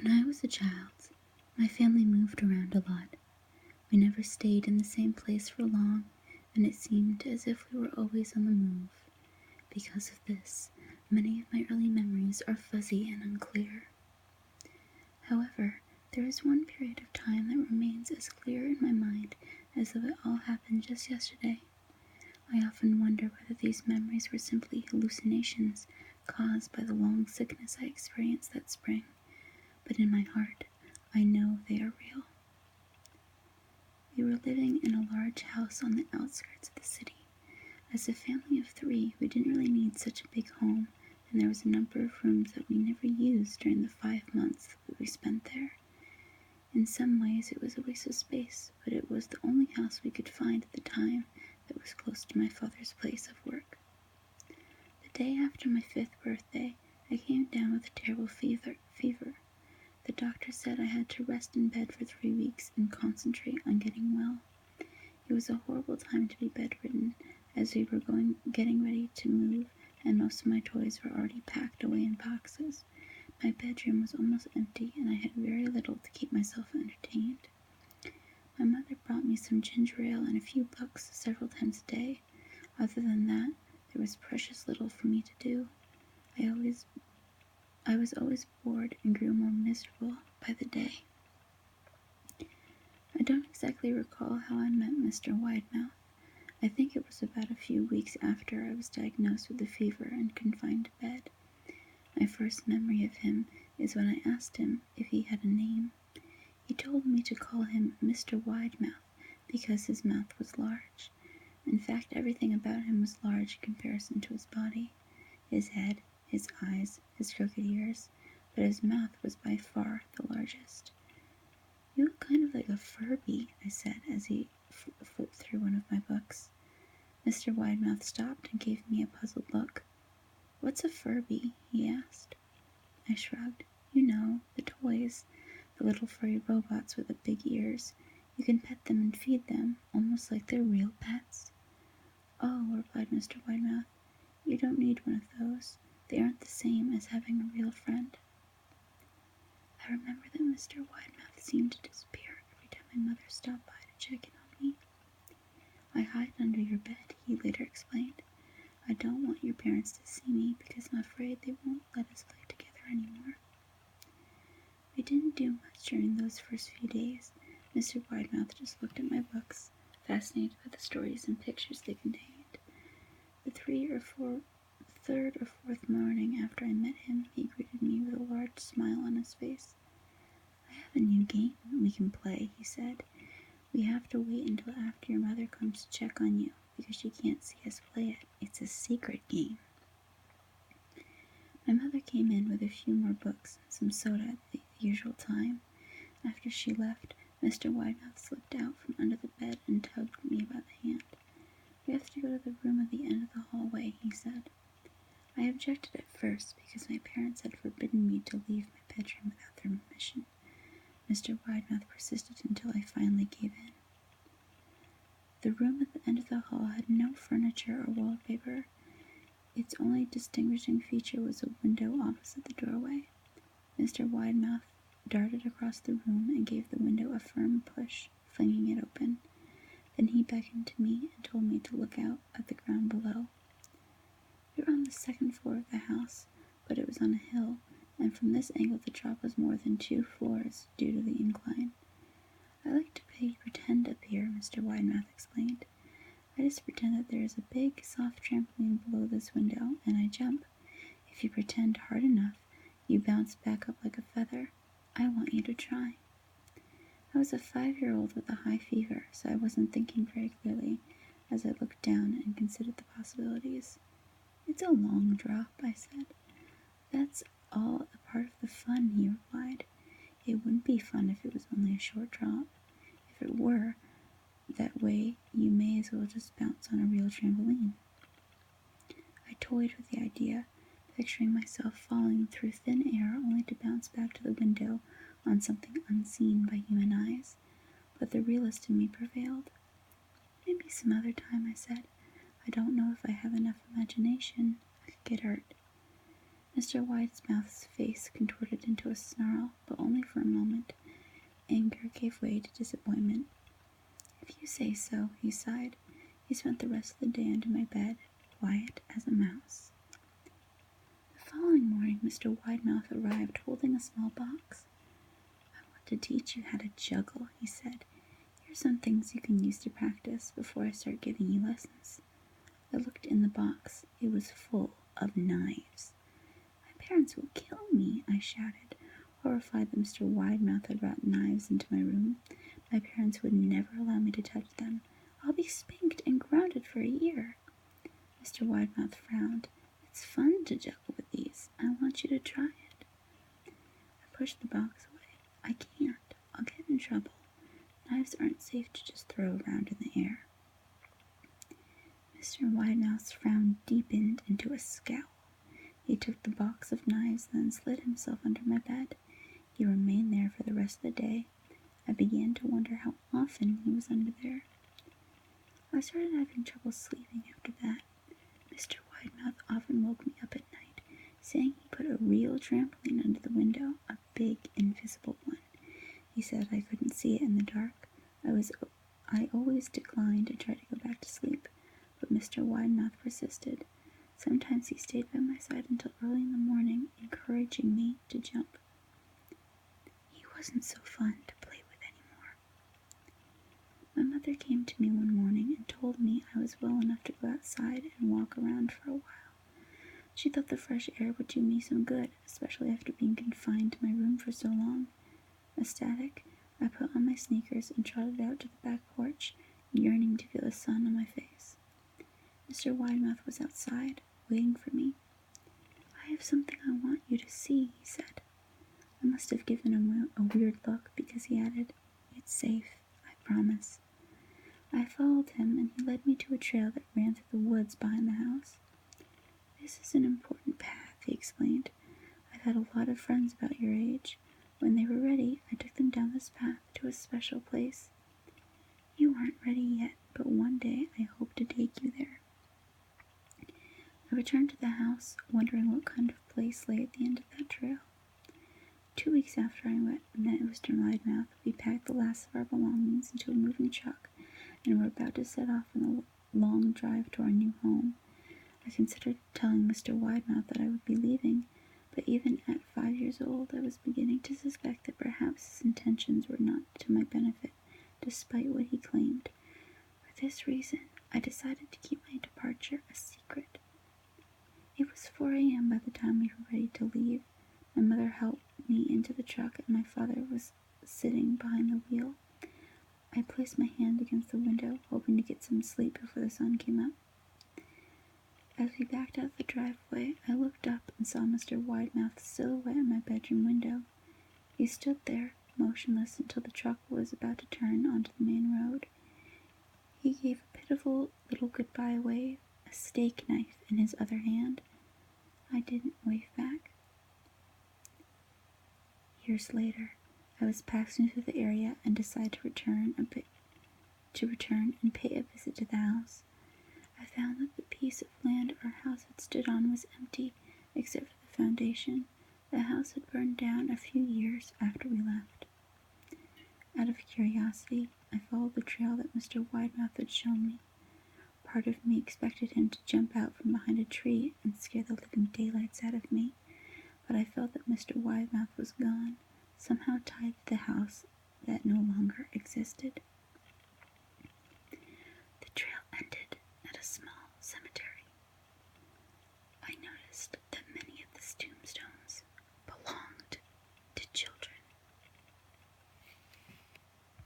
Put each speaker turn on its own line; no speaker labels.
When I was a child, my family moved around a lot. We never stayed in the same place for long, and it seemed as if we were always on the move. Because of this, many of my early memories are fuzzy and unclear. However, there is one period of time that remains as clear in my mind as though it all happened just yesterday. I often wonder whether these memories were simply hallucinations caused by the long sickness I experienced that spring, but in my heart, I know they are real. We were living in a large house on the outskirts of the city. As a family of 3, we didn't really need such a big home, and there was a number of rooms that we never used during the 5 months that we spent there. In some ways, it was a waste of space, but it was the only house we could find at the time that was close to my father's place of work. The day after my 5th birthday, I came down with a terrible fever. The doctor said I had to rest in bed for 3 weeks and concentrate on getting well. It was a horrible time to be bedridden, as we were getting ready to move, and most of my toys were already packed away in boxes. My bedroom was almost empty, and I had very little to keep myself entertained. My mother brought me some ginger ale and a few books several times a day. Other than that, there was precious little for me to do. I was always bored and grew more miserable by the day. I don't exactly recall how I met Mr. Widemouth. I think it was about a few weeks after I was diagnosed with the fever and confined to bed. My first memory of him is when I asked him if he had a name. He told me to call him Mr. Widemouth because his mouth was large. In fact, everything about him was large in comparison to his body. His head, his eyes, his crooked ears, but his mouth was by far the largest. "You look kind of like a Furby," I said as he flipped through one of my books. Mr. Widemouth stopped and gave me a puzzled look. "What's a Furby?" he asked. I shrugged. "You know, the toys, the little furry robots with the big ears. You can pet them and feed them, almost like they're real pets." "Oh," replied Mr. Widemouth, "you don't need one of those. They aren't the same as having a real friend." I remember that Mr. Widemouth seemed to disappear every time my mother stopped by to check in on me. "I hide under your bed," he later explained. "I don't want your parents to see me because I'm afraid they won't let us play together anymore." We didn't do much during those first few days. Mr. Widemouth just looked at my books, fascinated by the stories and pictures they contained. The third or fourth morning after I met him, he greeted me with a large smile on his face. "I have a new game we can play," he said. "We have to wait until after your mother comes to check on you, because she can't see us play it. It's a secret game." My mother came in with a few more books and some soda at the usual time. After she left, Mr. Widemouth slipped out from under the bed and tugged me by the hand. "We have to go to the room at the end of the hallway," he said. I objected at first because my parents had forbidden me to leave my bedroom without their permission. Mr. Widemouth persisted until I finally gave in. The room at the end of the hall had no furniture or wallpaper. Its only distinguishing feature was a window opposite the doorway. Mr. Widemouth darted across the room and gave the window a firm push, flinging it open. Then he beckoned to me and told me to look out at the ground below. We were on the 2nd floor of the house, but it was on a hill, and from this angle the drop was more than 2 floors due to the incline. "I like to play pretend up here," Mr. Widemouth explained. "I just pretend that there is a big, soft trampoline below this window, and I jump. If you pretend hard enough, you bounce back up like a feather. I want you to try." I was a 5-year-old with a high fever, so I wasn't thinking very clearly as I looked down and considered the possibilities. "It's a long drop," I said. "That's all a part of the fun," he replied. "It wouldn't be fun if it was only a short drop. If it were that way, you may as well just bounce on a real trampoline." I toyed with the idea, picturing myself falling through thin air only to bounce back to the window on something unseen by human eyes, but the realist in me prevailed. "Maybe some other time," I said. "I don't know if I have enough imagination. I could get hurt." Mr. Widemouth's face contorted into a snarl, but only for a moment. Anger gave way to disappointment. "If you say so," he sighed. He spent the rest of the day under my bed, quiet as a mouse. The following morning, Mr. Widemouth arrived holding a small box. "I want to teach you how to juggle," he said. "Here's some things you can use to practice before I start giving you lessons." I looked in the box. It was full of knives. "My parents will kill me," I shouted, horrified that Mr. Widemouth had brought knives into my room. "My parents would never allow me to touch them. I'll be spanked and grounded for a year." Mr. Widemouth frowned. "It's fun to juggle with these. I want you to try it." I pushed the box away. "I can't. I'll get in trouble. Knives aren't safe to just throw around in the air." Mr. Widemouth's frown deepened into a scowl. He took the box of knives and then slid himself under my bed. He remained there for the rest of the day. I began to wonder how often he was under there. I started having trouble sleeping after that. Mr. Widemouth often woke me up at night, saying he put a real trampoline under the window, a big, invisible one. He said I couldn't see it in the dark. I always declined and tried to go back to sleep, but Mr. Widemouth persisted. Sometimes he stayed by my side until early in the morning, encouraging me to jump. He wasn't so fun to play with anymore. My mother came to me one morning and told me I was well enough to go outside and walk around for a while. She thought the fresh air would do me some good, especially after being confined to my room for so long. Ecstatic, I put on my sneakers and trotted out to the back porch, yearning to feel the sun on my face. Mr. Widemouth was outside, waiting for me. "I have something I want you to see," he said. I must have given him a weird look because he added, "It's safe, I promise." I followed him and he led me to a trail that ran through the woods behind the house. "This is an important path," he explained. "I've had a lot of friends about your age. When they were ready, I took them down this path to a special place. You aren't ready yet, but one day I hope to take you there." I returned to the house, wondering what kind of place lay at the end of that trail. 2 weeks after I met Mr. Widemouth, we packed the last of our belongings into a moving truck and were about to set off on the long drive to our new home. I considered telling Mr. Widemouth that I would be leaving, but even at 5 years old, I was beginning to suspect that perhaps his intentions were not to my benefit, despite what he claimed. For this reason, I decided to keep my departure a secret. It was 4 a.m. by the time we were ready to leave. My mother helped me into the truck and my father was sitting behind the wheel. I placed my hand against the window, hoping to get some sleep before the sun came up. As we backed out the driveway, I looked up and saw Mr. Widemouth's silhouette in my bedroom window. He stood there, motionless, until the truck was about to turn onto the main road. He gave a pitiful little goodbye wave, a steak knife in his other hand. I didn't wave back. Years later, I was passing through the area and decided to return and pay a visit to the house. I found that the piece of land our house had stood on was empty, except for the foundation. The house had burned down a few years after we left. Out of curiosity, I followed the trail that Mr. Widemouth had shown me. Part of me expected him to jump out from behind a tree and scare the living daylights out of me, but I felt that Mr. Widemouth was gone, somehow tied to the house that no longer existed.